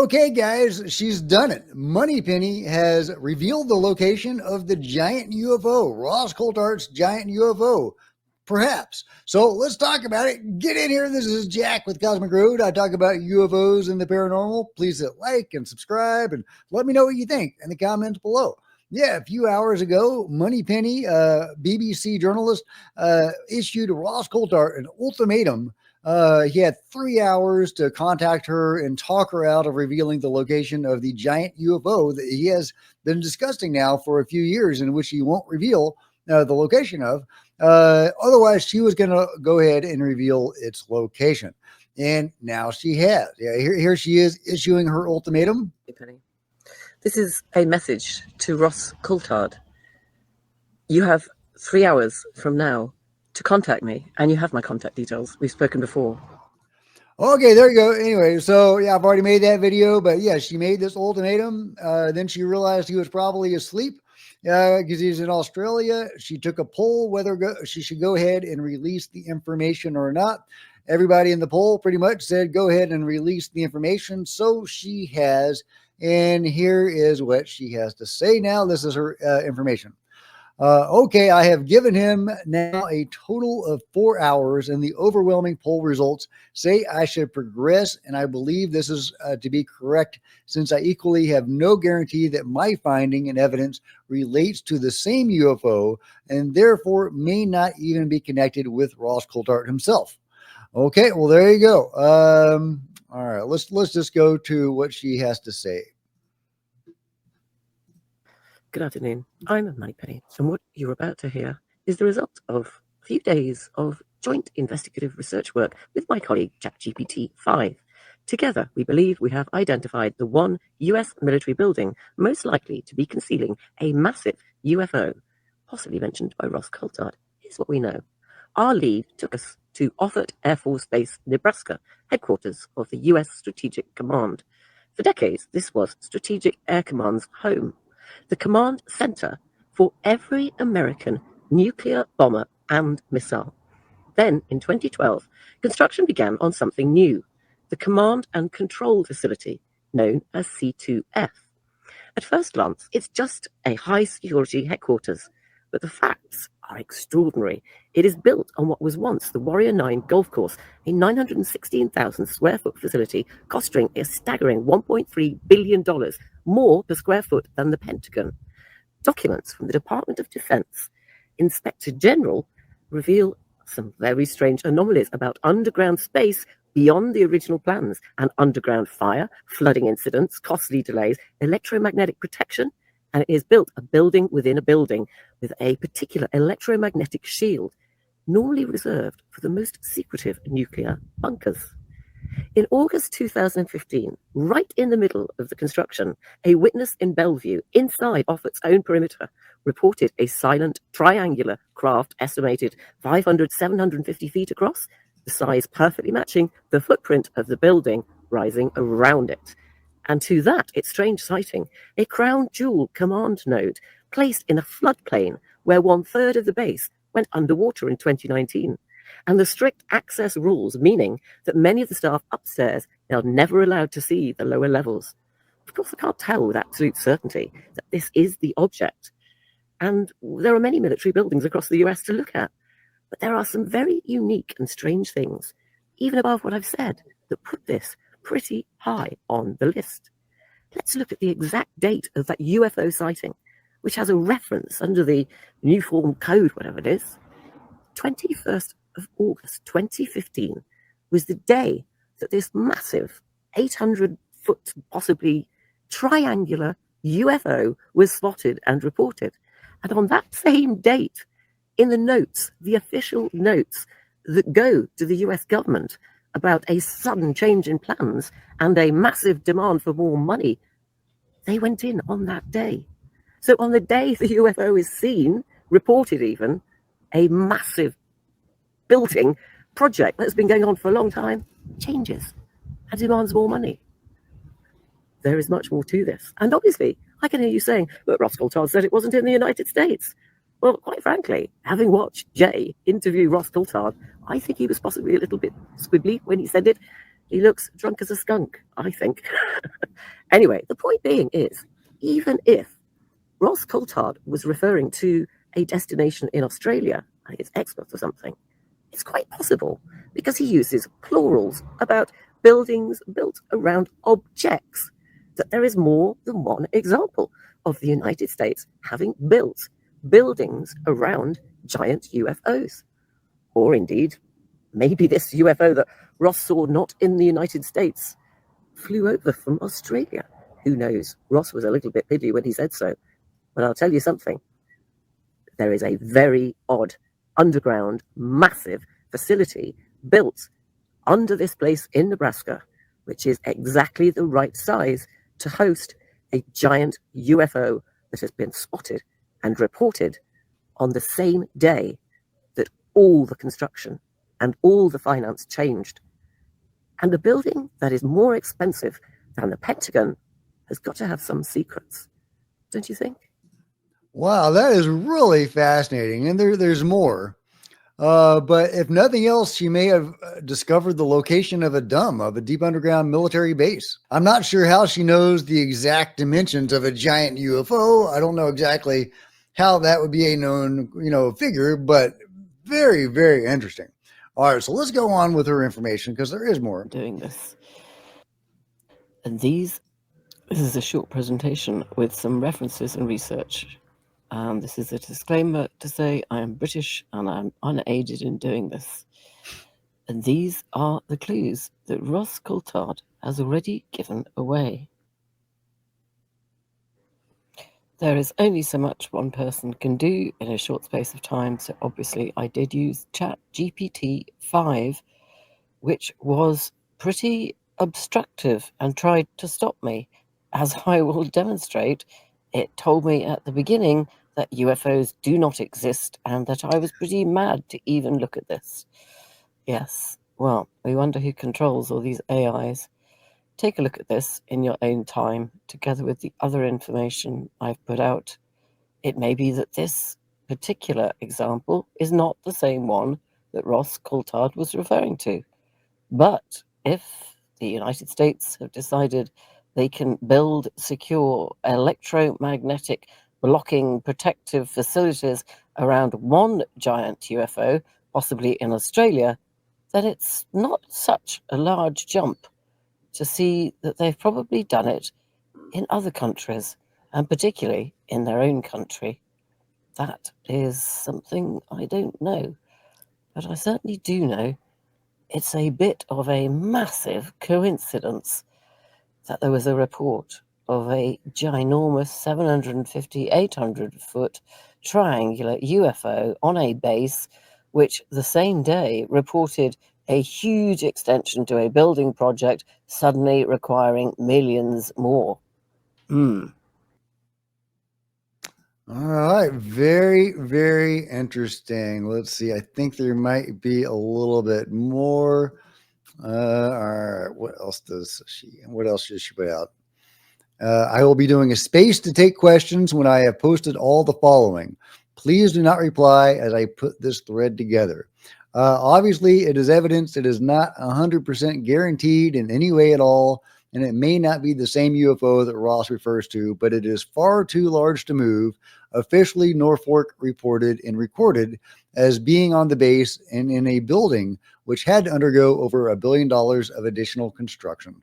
Okay, guys, she's done it. Moneypenny has revealed the location of the giant UFO, Ross Coulthart's giant UFO, perhaps. So let's talk about it. Get in here. This is Jack with Cosmic Road. I talk about UFOs and the paranormal. Please hit like and subscribe and let me know what you think in the comments below. Yeah, a few hours ago, Moneypenny, BBC journalist, issued Ross Coulthart an ultimatum. He had 3 hours to contact her and talk her out of revealing the location of the giant UFO that he has been discussing now for a few years, in which he won't reveal the location of. Otherwise, she was going to go ahead and reveal its location. And now she has. Yeah, here she is issuing her ultimatum. This is a message to Ross Coulthart. You have 3 hours from now to contact me, and you have my contact details. We've spoken before. Okay, there you go. Anyway, so yeah, I've already made that video, but yeah, she made this ultimatum. Then she realized he was probably asleep because he's in Australia. She took a poll whether she should go ahead and release the information or not. Everybody in the poll pretty much said, go ahead and release the information. So she has. And here is what she has to say now. This is her information. Okay, I have given him now a total of 4 hours, and the overwhelming poll results say I should progress, and I believe this is to be correct, since I equally have no guarantee that my finding and evidence relates to the same UFO, and therefore may not even be connected with Ross Coulthart himself. Okay, well, there you go. All right, let's just go to what she has to say. Good afternoon. I'm Moneypenny, and what you're about to hear is the result of a few days of joint investigative research work with my colleague ChatGPT-5. Together, we believe we have identified the one US military building most likely to be concealing a massive UFO, possibly mentioned by Ross Coulthart. Here's what we know. Our lead took us to Offutt Air Force Base, Nebraska, headquarters of the U.S. Strategic Command. For decades, this was Strategic Air Command's home, the command center for every American nuclear bomber and missile. Then, in 2012, construction began on something new, the Command and Control Facility, known as C2F. At first glance, it's just a high-security headquarters, but the facts are extraordinary. It is built on what was once the Warrior 9 golf course, a 916,000 square foot facility costing a staggering $1.3 billion, more per square foot than the Pentagon. Documents from the Department of Defense Inspector General reveal some very strange anomalies about underground space beyond the original plans, and underground fire, flooding incidents, costly delays, electromagnetic protection, and it is built a building within a building with a particular electromagnetic shield, normally reserved for the most secretive nuclear bunkers. In August 2015, right in the middle of the construction, a witness in Bellevue, inside Offutt's own perimeter, reported a silent triangular craft estimated 750 feet across, the size perfectly matching the footprint of the building rising around it. And to that, its strange sighting, a crown jewel command node placed in a floodplain where 1/3 of the base went underwater in 2019. And the strict access rules, meaning that many of the staff upstairs are never allowed to see the lower levels. Of course, I can't tell with absolute certainty that this is the object. And there are many military buildings across the US to look at. But there are some very unique and strange things, even above what I've said, that put this pretty high on the list. Let's look at the exact date of that UFO sighting, which has a reference under the new form code, whatever it is. 21st of August 2015 was the day that this massive 800-foot, possibly triangular UFO was spotted and reported. And on that same date, in the notes, the official notes that go to the US government about a sudden change in plans and a massive demand for more money, they went in on that day. So on the day the UFO is seen, reported even, a massive building project that's been going on for a long time changes and demands more money. There is much more to this. And obviously, I can hear you saying, but Ross Coulthart said it wasn't in the United States. Well, quite frankly, having watched Jay interview Ross Coulthart, I think he was possibly a little bit squibbly when he said it. He looks drunk as a skunk, I think. Anyway, the point being is, even if Ross Coulthard was referring to a destination in Australia, I think it's Exmouth or something, it's quite possible because he uses plurals about buildings built around objects, that there is more than one example of the United States having built buildings around giant UFOs. Or indeed, maybe this UFO that Ross saw not in the United States flew over from Australia. Who knows? Ross was a little bit piddly when he said so. But I'll tell you something, there is a very odd underground massive facility built under this place in Nebraska, which is exactly the right size to host a giant UFO that has been spotted and reported on the same day that all the construction and all the finance changed. And a building that is more expensive than the Pentagon has got to have some secrets, don't you think? Wow, that is really fascinating. And there's more. But if nothing else, she may have discovered the location of a deep underground military base. I'm not sure how she knows the exact dimensions of a giant UFO. I don't know exactly how that would be a known, figure, but very, very interesting. All right, so let's go on with her information because there is more. Doing this. And this is a short presentation with some references and research. This is a disclaimer to say I am British and I'm unaided in doing this. And these are the clues that Ross Coulthard has already given away. There is only so much one person can do in a short space of time, so obviously I did use ChatGPT-5, which was pretty obstructive and tried to stop me. As I will demonstrate, it told me at the beginning that UFOs do not exist and that I was pretty mad to even look at this. Yes, well, we wonder who controls all these AIs. Take a look at this in your own time, together with the other information I've put out. It may be that this particular example is not the same one that Ross Coulthard was referring to. But if the United States have decided they can build secure electromagnetic blocking protective facilities around one giant UFO, possibly in Australia, then it's not such a large jump to see that they've probably done it in other countries, and particularly in their own country. That is something I don't know, but I certainly do know it's a bit of a massive coincidence that there was a report of a ginormous 750, 800 foot triangular UFO on a base, which the same day reported a huge extension to a building project, suddenly requiring millions more. All right. Very, very interesting. Let's see. I think there might be a little bit more. All right. What else does she put out? I will be doing a space to take questions when I have posted all the following. Please do not reply as I put this thread together. Obviously, it is evidence it is not 100% guaranteed in any way at all, and it may not be the same UFO that Ross refers to, but it is far too large to move. Officially, Norfolk reported and recorded as being on the base and in a building which had to undergo over $1 billion of additional construction.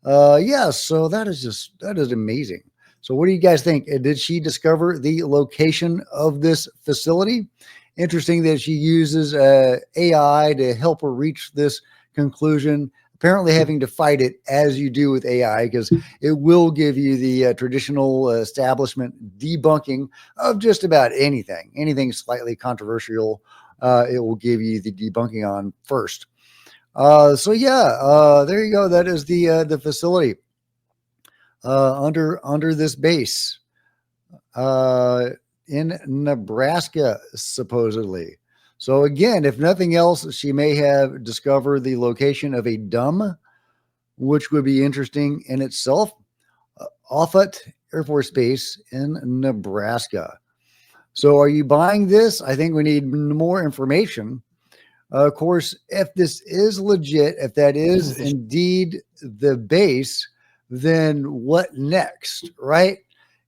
So that is amazing. So what do you guys think? Did she discover the location of this facility? Interesting that she uses AI to help her reach this conclusion, apparently having to fight it as you do with AI, because it will give you the traditional establishment debunking of just about anything slightly controversial. It will give you the debunking on first. There you go. That is the facility under this base in Nebraska, supposedly. So again, if nothing else, she may have discovered the location of a dumb, which would be interesting in itself. Offutt Air Force Base in Nebraska. So are you buying this? I think we need more information. Of course, if this is legit, if that is indeed the base, then what next, right?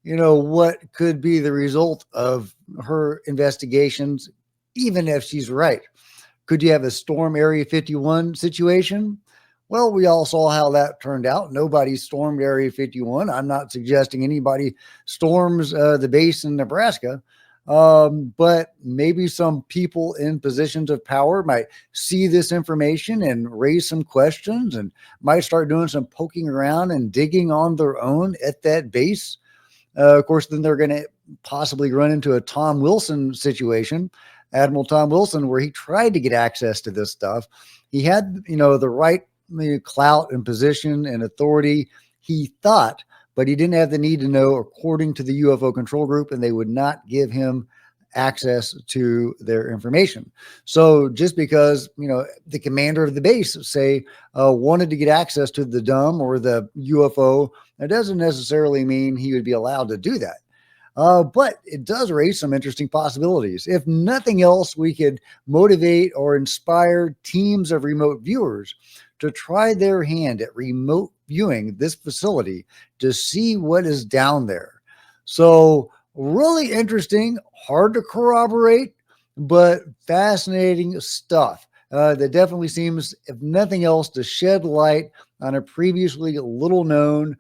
What could be the result of her investigations, even if she's right? Could you have a storm Area 51 situation? Well, we all saw how that turned out. Nobody stormed Area 51. I'm not suggesting anybody storms the base in Nebraska. But maybe some people in positions of power might see this information and raise some questions and might start doing some poking around and digging on their own at that base. Of course, then they're going to possibly run into a Tom Wilson situation, Admiral Tom Wilson, where he tried to get access to this stuff. He had, the right clout and position and authority, he thought, but he didn't have the need to know, according to the UFO control group, and they would not give him access to their information. So just because, the commander of the base, say, wanted to get access to the dumb or the UFO, that doesn't necessarily mean he would be allowed to do that. But it does raise some interesting possibilities. If nothing else, we could motivate or inspire teams of remote viewers to try their hand at remote viewing this facility to see what is down there. So really interesting, hard to corroborate, but fascinating stuff. That definitely seems, if nothing else, to shed light on a previously little known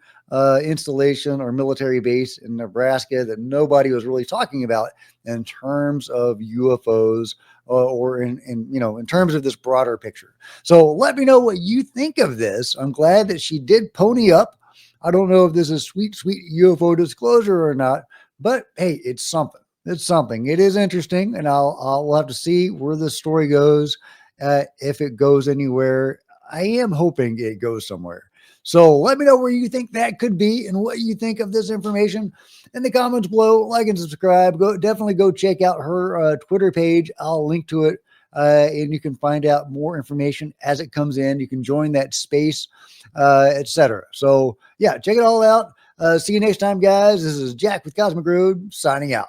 installation or military base in Nebraska that nobody was really talking about in terms of UFOs or in terms of this broader picture. So let me know what you think of this. I'm glad that she did pony up. I don't know if this is sweet UFO disclosure or not, but hey, it's something. It's something. It is interesting, and we'll have to see where this story goes. If it goes anywhere, I am hoping it goes somewhere. So let me know where you think that could be and what you think of this information in the comments below. Like and subscribe. Definitely go check out her Twitter page. I'll link to it, and you can find out more information as it comes in. You can join that space, etc. So yeah, check it all out. See you next time, guys. This is Jack with Cosmic Road signing out.